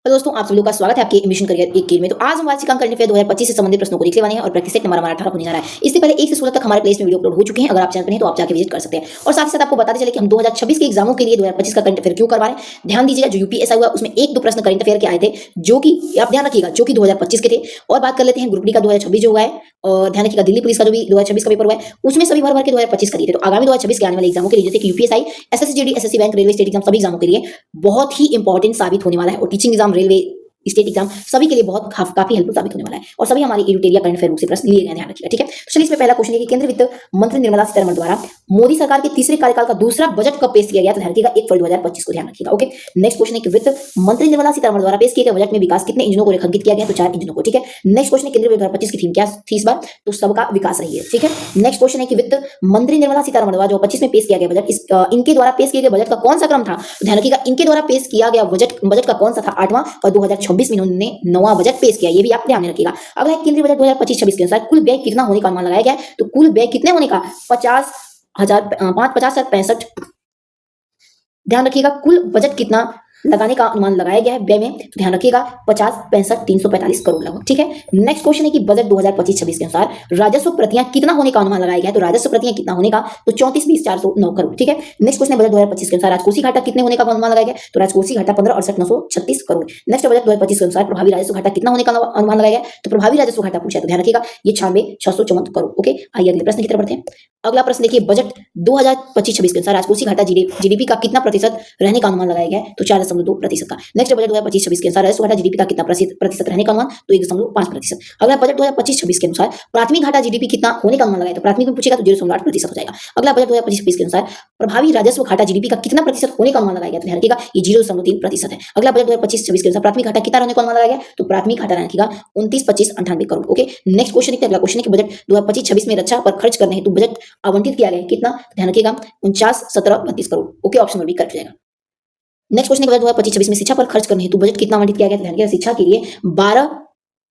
तो दोस्तों आप सभी लोगों का स्वागत है आपके एम्बिशन करियर एक में। तो आज हम वार्षिक करंट अफेयर 2025 से संबंधित प्रश्नों को देखने वाले हैं और प्रैक्टिस सेट नंबर हमारा 18 होने जा रहा है। इससे पहले 1 से 16 तक हमारे प्लेलिस्ट में वीडियो अपलोड हो चुके हैं। अगर आप चैनल पर हैं तो आप जाके विजिट कर सकते हैं। और साथ ही साथ आपको बताते चले कि हम 2026 के एग्जामों के लिए 2025 का करंट अफेयर क्यों करवा रहे हैं। ध्यान दीजिएगा, जो यूपीएससी हुआ उसमें 1-2 प्रश्न करंट अफेयर के आए थे, जो कि आप ध्यान रखिएगा, जो कि 2025 के थे। और बात कर लेते हैं ग्रुप डी का 2026 जो हुआ है, और ध्यान रखिएगा दिल्ली पुलिस का जो भी 2026 का पेपर हुआ है उसमें सभी भर के 2025 का दिए थे। तो आगामी 2026 के आने वाले एग्जामों के लिए जैसे कि UPSC, SSC GD, SSC bank, railway state exam, सभी एग्जामों के लिए बहुत ही इंपॉर्टेंट साबित होने वाला है। और teaching exam, railway state exam, सभी के लिए बहुत काफी हेल्पफुल साबित होने वाला है। और सभी हमारी एडुटेरिया करंट अफेयर बुक से प्रश्न लिए गए हैं, ध्यान रखिएगा, ठीक है। तो चलिए इसमें पहला क्वेश्चन है कि केंद्रीय वित्त मंत्री निर्मला सीतारमण द्वारा मोदी सरकार के तीसरे कार्यकाल का दूसरा बजट कब पेश किया गया, तो ध्यान रखिएगा 1 फरवरी 2025 को, ध्यान रखिएगा, ओके। नेक्स्ट क्वेश्चन है कि वित्त मंत्री निर्मला सीतारमण द्वारा पेश किए गए बजट में विकास कितने इंजनों को रेखांकित किया गया, तो 4 इंजनों को, ठीक है। नेक्स्ट क्वेश्चन है केंद्रीय बजट 2025 की थीम क्या थी इस बार, तो सबका विकास रही है, ठीक है। नेक्स्ट क्वेश्चन है कि वित्त मंत्री निर्मला सीतारमण द्वारा जो 25 में पेश किया गया बजट, इनके द्वारा पेश किए गए बजट का कौन सा क्रम था, तो ध्यान रखिएगा इनके द्वारा पेश किया गया बजट का कौन सा था, 8वां, और 2026 में इन्होंने 9वां बजट पेश किया, ये भी आप ध्यान में रखिएगा। अगला है केंद्रीय बजट 2025-26 के अनुसार कुल व्यय कितना होने का अनुमान लगाया गया है, तो कुल व्यय कितने होने का 50,65, ध्यान रखिएगा कुल बजट कितना लगाने का अनुमान लगाया गया है व्यय में, तो ध्यान रखिएगा 50, 65, 345 करोड़ लगभग, ठीक है। नेक्स्ट क्वेश्चन है कि बजट 2025-26 के अनुसार राजस्व प्रतियां कितना होने का अनुमान लगाया गया है, तो राजस्व प्रतियां कितना होने का, तो 34,20,409 करोड़, ठीक है। नेक्स्ट क्वेश्चन है बजट 2025 के अनुसार राजकोषीय घाटा कितने होने का अनुमान लगाया गया, तो राजकोषीय घाटा 15,68,936 करोड़। नेक्स्ट बजट 2025 के अनुसार प्रभावी राजस्व घाटा कितना होने का अनुमान लगाया गया, तो प्रभावी राजस्व घाटा पूछा है, तो ध्यान रखिएगा ये 96,654 करोड़, ओके। आइए अगले प्रश्न की तरफ बढ़ते हैं। अगला प्रश्न देखिए, बजट 2025-26 के अनुसार राजकोषीय घाटा जीडीपी का कितना प्रतिशत रहने का अनुमान लगाया गया है, तो 4.2% का। नेक्स्ट बजट 2025-26 के अनुसार राजस्व घाटा जीडीपी का कितना प्रतिशत रहने का अनुमान, तो 1.5%। अगला बजट 2025-26 के अनुसार प्राथमिक घाटा जीडीपी कितना होने का अनुमान लगाया, तो प्राथमिक में पूछेगा तो 0.8% हो जाएगा। अगला बजट 2025-26 के अनुसार प्रभावी राजस्व घाटा जीडीपी का कितना प्रतिशत होने का अनुमान लगाया गया, तो ध्यान रखिएगा ये 0.3% है। अगला बजट 2025-26 के अनुसार प्राथमिक घाटा कितना रहने का अनुमान लगाया गया, तो प्राथमिक घाटा रखिएगा 29, 25, 98 करोड़, ओके। नेक्स्ट क्वेश्चन देखते हैं। अगला क्वेश्चन है कि बजट 2025-26 में रक्षा पर खर्च करने हेतु बजट आवंटित किया गया है कितना, ध्यान रखिएगा 49, 17, 32 crore, okay. Option number B correct हो जाएगा। नेक्स्ट क्वेश्चन है 2025-26 में शिक्षा पर खर्च करने हेतु बजट कितना आवंटित किया गया, ध्यान रखिएगा शिक्षा के लिए 12,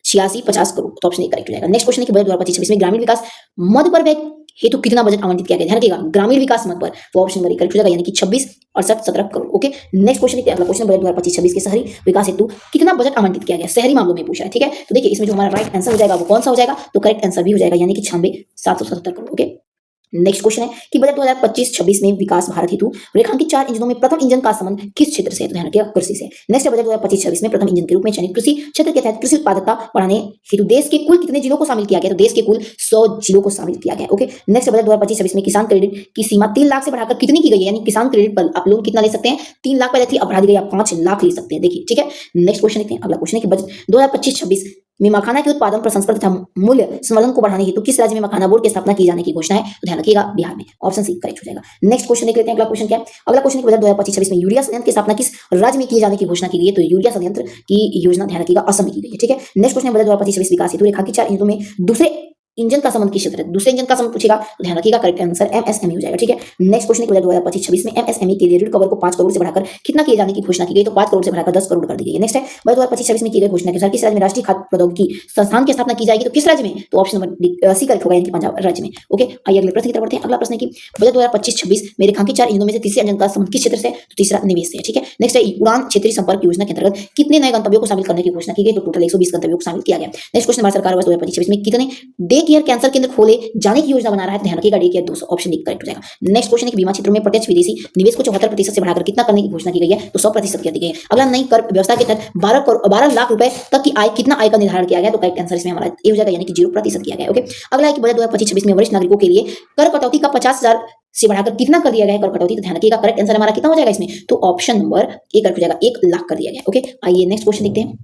86, 50 करोड़, तो ऑप्शन ए करेक्ट हो जाएगा। नेक्स्ट क्वेश्चन है कि बजट 2025-26 में ग्रामीण विकास मद पर व्यय हेतु कितना बजट आवंटित किया गया, ध्यान रखिएगा ग्रामीण विकास मद पर, तो ऑप्शन नंबर ए करेक्ट हो जाएगा, यानी कि 26, 68, 17 करोड़, ओके। नेक्स्ट क्वेश्चन है अगला क्वेश्चन बजट 2025-26 के शहरी विकास हेतु कितना बजट आवंटित किया गया, शहरी मामलों में पूछा है, ठीक है। तो देखिए इसमें जो हमारा राइट आंसर हो जाएगा वो कौन सा हो जाएगा, तो करेक्ट आंसर भी हो जाएगा, यानी कि 96,777 करोड़, ओके। नेक्स्ट क्वेश्चन है कि बजट 2025-26 में विकास भारत हेतु रेखांकित 4 इंजनों में प्रथम इंजन का संबंध किस क्षेत्र से है, तो ध्यान रखिएगा कृषि से। नेक्स्ट बजट 2025-26 में प्रथम इंजन के रूप में चयनित कृषि क्षेत्र के तहत कृषि उत्पादकता बढ़ाने हेतु देश के कुल कितने जिलों को शामिल किया गया, तो देश के कुल 100 जिलों को शामिल किया गया, ओके। नेक्स्ट बजट 2025-26 में किसान क्रेडिट की सीमा 3 लाख से बढ़ाकर कितनी की गई है, यानी किसान क्रेडिट पर आप लोन कितना ले सकते हैं, 3 लाख पहले थी, अब बढ़ा दी गई, आप 5 लाख ले सकते हैं, देखिए, ठीक है। नेक्स्ट क्वेश्चन देखते हैं। अगला क्वेश्चन है कि बजट 2025-26 में मखाना के उत्पादन प्रसंस्करण तथा मूल्य संवर्धन को बढ़ाने हेतु किस राज्य में मखाना बोर्ड की स्थापना की जाने की घोषणा है, तो ध्यान रखिएगा बिहार में, ऑप्शन सी करेक्ट हो जाएगा। नेक्स्ट क्वेश्चन देख लेते हैं। अगला क्वेश्चन क्या है, अगला क्वेश्चन है बजट 2025-26 में यूरिया संयंत्र की स्थापना किस राज्य में किए जाने की घोषणा की गई है, तो यूरिया संयंत्र की योजना ध्यान रखिएगा असम में की गई है, ठीक है। नेक्स्ट क्वेश्चन है बजट 2025-26 विकास हेतु रेखांकित 4 इंजनों में दूसरे इंजन का संबंध किस क्षेत्र है, दूसरे इंजन का संबंध पूछेगा तो ध्यान रखिएगा करेक्ट आंसर एमएसएमई हो जाएगा, ठीक है। नेक्स्ट क्वेश्चन है 2025-26 में एमएसएमई के लिए ऋण कवर को 5 करोड़ से बढ़ाकर कितना किए जाने की घोषणा की गई, तो 5 करोड़ से बढ़ाकर 10 करोड़ कर दी गई है। नेक्स्ट है 2025-26 में की गई घोषणा के अनुसार किस राज्य में राष्ट्रीय खाद्य प्रौद्योगिकी संस्थान की स्थापना की जाएगी, तो किस राज्य में, तो ऑप्शन नंबर सी करेक्ट होगा, यानी कि पंजाब राज्य में, ओके। आइए अगले प्रश्न की तरफ बढ़ते हैं। अगला प्रश्न है कि बजट 2025-26 में रेखांकित 4 इंजनों में से तीसरे इंजन का संबंध किस क्षेत्र से, तो तीसरा निवेश से, ठीक है। नेक्स्ट है उड़ान क्षेत्रीय संपर्क योजना के अंतर्गत कितने नए गंतव्यों को शामिल करने की घोषणा की गई, तो टोटल 120 गंतव्यों को शामिल किया गया। नेक्स्ट क्वेश्चन भारत सरकार वर्ष 2025-26 में कितने डे केयर कैंसर केंद्र खोले जाने की योजना बना रहा है, ध्यान रखिएगा day care 200, option D correct हो जाएगा। नेक्स्ट क्वेश्चन है कि बीमा क्षेत्र में प्रत्यक्ष विदेशी निवेश को 74% से बढ़ाकर कितना करने की घोषणा की गई है, तो 100% कर दी गई है। अगला नई कर व्यवस्था के तहत 12 लाख रुपए तक की आय कितना आय का निर्धारण किया गया, तो करेक्ट आंसर इसमें हमारा ए हो जाएगा, यानी कि 0% किया गया, ओके। अगला है कि बजट 2025-26 में वरिष्ठ नागरिकों के लिए कर कटौती का 50,000 से बढ़ाकर कितना कर दिया गया है कर कटौती, तो ध्यान रखिएगा करेक्ट आंसर हमारा कितना हो जाएगा इसमें, तो ऑप्शन नंबर ए करेक्ट हो जाएगा, 1 लाख कर दिया गया, ओके। आइए नेक्स्ट क्वेश्चन देखते हैं।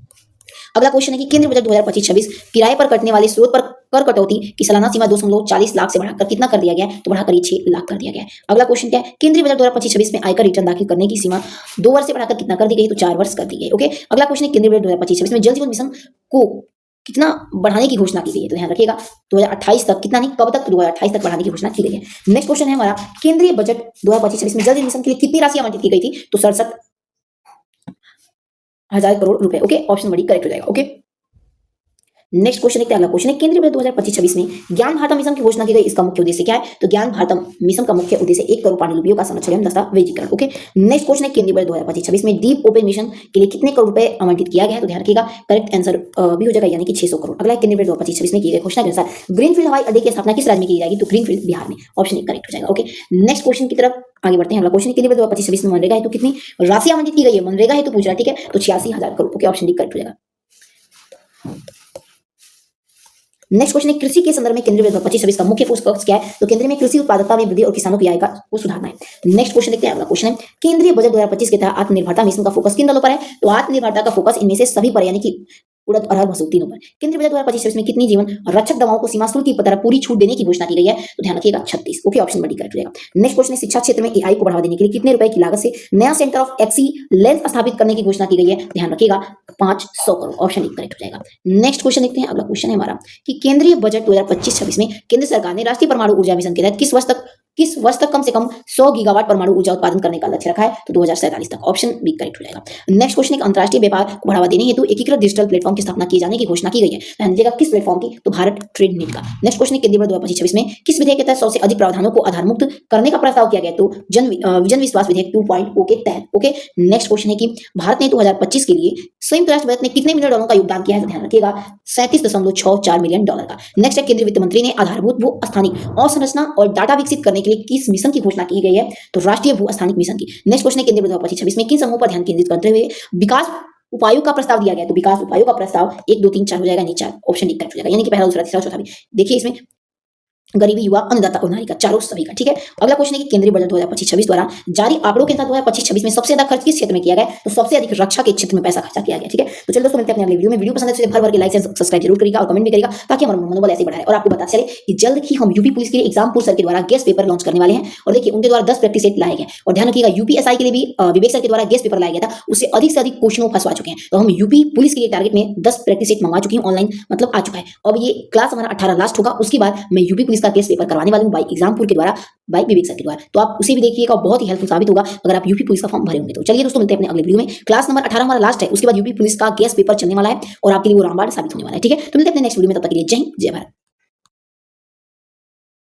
अगला क्वेश्चन है कि केंद्रीय बजट 2025-26 किराए पर कटने वाले स्रोत पर कर कटौती की सालाना सीमा 2.40 लाख से बढ़ाकर कितना कर दिया गया है, तो बढ़ाकर 6 लाख कर दिया गया है। अगला क्वेश्चन क्या है, केंद्रीय बजट 2025-26 में आयकर रिटर्न दाखिल करने की सीमा 2 वर्ष से बढ़ाकर कितना कर दी गई, तो 4 वर्ष कर दी गई, ओके। अगला क्वेश्चन है केंद्रीय बजट 2025-26 में जल जीवन मिशन को कितना बढ़ाने की घोषणा की गई है, तो ध्यान रखिएगा 2028 तक, कितना नहीं कब तक, तो 2028 तक बढ़ाने की घोषणा की गई है। नेक्स्ट क्वेश्चन है हमारा केंद्रीय बजट 2025-26 में जल जीवन मिशन के लिए कितनी राशि आवंटित की गई थी, तो 67,000 करोड़ रुपए, okay. Option number D correct हो जाएगा, ओके। नेक्स्ट क्वेश्चन देखते हैं। अगला क्वेश्चन है केंद्रीय बजट 2025-26 में ज्ञान भारतम मिशन की घोषणा की गई, इसका मुख्य उद्देश्य क्या है? तो ज्ञान भारतम मिशन का मुख्य उद्देश्य 1 करोड़ पांडुलिपियों का संरक्षण एवं दस्तावेजीकरण। ओके, नेक्स्ट क्वेश्चन है केंद्रीय बजट 2025-26 में डीप ओपन मिशन के लिए कितने करोड़ रुपए आवंटित किया गया है? तो ध्यान रखिएगा करेक्ट आंसर भी हो जाएगा यानी कि 600 करोड़। अगला केंद्रीय बजट 2025-26 में की गई घोषणा के अनुसार ग्रीनफील्ड हवाई अड्डे की स्थापना किस राज्य में की जाएगी? तो ग्रीनफील्ड बिहार में, ऑप्शन ए करेक्ट हो जाएगा। ओके, नेक्स्ट क्वेश्चन की तरफ आगे बढ़ते हैं। अगला क्वेश्चन केंद्रीय बजट 2025-26 में मनरेगा है तो कितनी राशि आवंटित की गई है? मनरेगा है तो पूछ रहा है, ठीक है, तो 86,000 crore. Okay, option D correct हो जाएगा। नेक्स्ट क्वेश्चन है कृषि के संदर्भ में केंद्रीय बजट 25-26 का मुख्य फोकस क्या है? तो केंद्र में कृषि उत्पादकता में वृद्धि और किसानों की आय को सुधारना है। नेक्स्ट क्वेश्चन देखते हैं। अगला क्वेश्चन है केंद्रीय बजट 2025 के तहत आत्मनिर्भरता मिशन का फोकस किन दलों पर है? तो आत्मनिर्भरता का फोकस इनमें से सभी पर यानी कि उड़द, अरहर, मसूर तीनों पर। केंद्रीय बजट 2025-26 में कितनी जीवन रक्षक दवाओं को सीमा शुल्क की तरह पूरी छूट देने की घोषणा की गई है? तो ध्यान रखिएगा 36। ओके, ऑप्शन बी करेक्ट हो जाएगा। नेक्स्ट क्वेश्चन है शिक्षा क्षेत्र में एआई को बढ़ावा देने के लिए कितने रुपए की लागत से नया सेंटर ऑफ एक्सीलेंस स्थापित करने की घोषणा की गई है? ध्यान रखिएगा 500 करोड़। ऑप्शन डी करेक्ट हो जाएगा। नेक्स्ट क्वेश्चन देखते हैं। अगला क्वेश्चन है हमारा कि केंद्रीय बजट 2025-26 में केंद्र सरकार ने राष्ट्रीय परमाणु ऊर्जा मिशन के तहत किस वर्ष तक कम से कम 100 गीगावाट परमाणु ऊर्जा उत्पादन करने का लक्ष्य रखा है? तो 2047 तक। ऑप्शन बी करेक्ट हो जाएगा। नेक्स्ट क्वेश्चन है अंतर्राष्ट्रीय व्यापार को बढ़ावा देने हेतु एकीकृत डिजिटल प्लेटफॉर्म की स्थापना किए जाने की घोषणा की गई है। ध्यान दीजिएगा किस प्लेटफॉर्म की? तो भारत ट्रेड नेट का। नेक्स्ट क्वेश्चन है केंद्रीय बजट 2025-26 में किस विधेयक के तहत सबसे अधिक प्रावधानों को आधार मुक्त करने का प्रस्ताव किया गया? तो विजन विश्वास विधेयक 2.0 के तहत। ओके, नेक्स्ट क्वेश्चन है कि भारत ने 2025 के लिए संयुक्त राष्ट्र बजट में कितने मिलियन डॉलर का योगदान किया है? तो ध्यान रखिएगा 37.64 मिलियन डॉलर का। नेक्स्ट है केंद्रीय वित्त मंत्री ने आधारभूत भू स्थानिक अवसंरचना और डाटा विकसित करने के लिए किस मिशन की घोषणा की गई है? तो राष्ट्रीय भू स्थानिक मिशन की। नेक्स्ट क्वेश्चन है केंद्रीय बजट 2025-26 में किन समूहों पर ध्यान केंद्रित करते हुए विकास उपायों का प्रस्ताव दिया गया? तो विकास उपायों का प्रस्ताव 1, 2, 3, 4 हो जाएगा, नहीं 4। ऑप्शन डी करेक्ट हो जाएगा यानी कि पहला, दूसरा, तीसरा, चौथा भी। देखिए इसमें गरीबी, युवा, अन्नदाता और नारी का, चारों सभी का, ठीक है। अगला क्वेश्चन है कि केंद्रीय बजट 2025-26 द्वारा जारी आंकड़ों के अनुसार 2025-26 में सबसे ज्यादा खर्च किस क्षेत्र में किया गया? तो सबसे अधिक रक्षा के क्षेत्र में पैसा खर्चा किया गया, ठीक है। तो चलिए दोस्तों मिलते हैं अपने अगले वीडियो में। वीडियो पसंद है तो भर भर के लाइक एंड सब्सक्राइब जरूर करिएगा और कमेंट भी करिएगा ताकि हमारा मनोबल ऐसे बढ़ाए। और आपको पता चले कि जल्द ही हम यूपी पुलिस के लिए एग्जामपुर सर के द्वारा गेस्ट पेपर लॉन्च करने वाले हैं और देखिए उनके द्वारा 10 प्रैक्टिस सेट लाए गए और ध्यान रखिएगा यूपीएसआई के लिए भी विवेक सर के द्वारा गेस्ट पेपर लाया गया था, उससे अधिक से अधिक क्वेश्चनों फंसवा चुके हैं। तो हम यूपी पुलिस के लिए टारगेट में 10 प्रैक्टिस सेट मंगवा चुके हैं, ऑनलाइन मतलब आ चुका है। अब ये क्लास हमारा 18 लास्ट होगा, उसके बाद मैं यूपी पुलिस का गेस्ट पेपर करवाने वाला हूं बाई एग्जामपुर के द्वारा, बाई विवेक सर के द्वारा। तो आप उसे भी देखिएगा, बहुत ही हेल्पफुल साबित होगा अगर आप यूपी पुलिस का फॉर्म भरे होंगे तो। चलिए दोस्तों मिलते हैं अपने अगले वीडियो में। क्लास नंबर 18 हमारा लास्ट है, उसके बाद यूपी पुलिस का गेस्ट पेपर चलने वाला है और आपके लिए वो रामबाण साबित होने वाला है, ठीक है। तो मिलते हैं अपने नेक्स्ट वीडियो में, तब तक के लिए जय हिंद, जय भारत।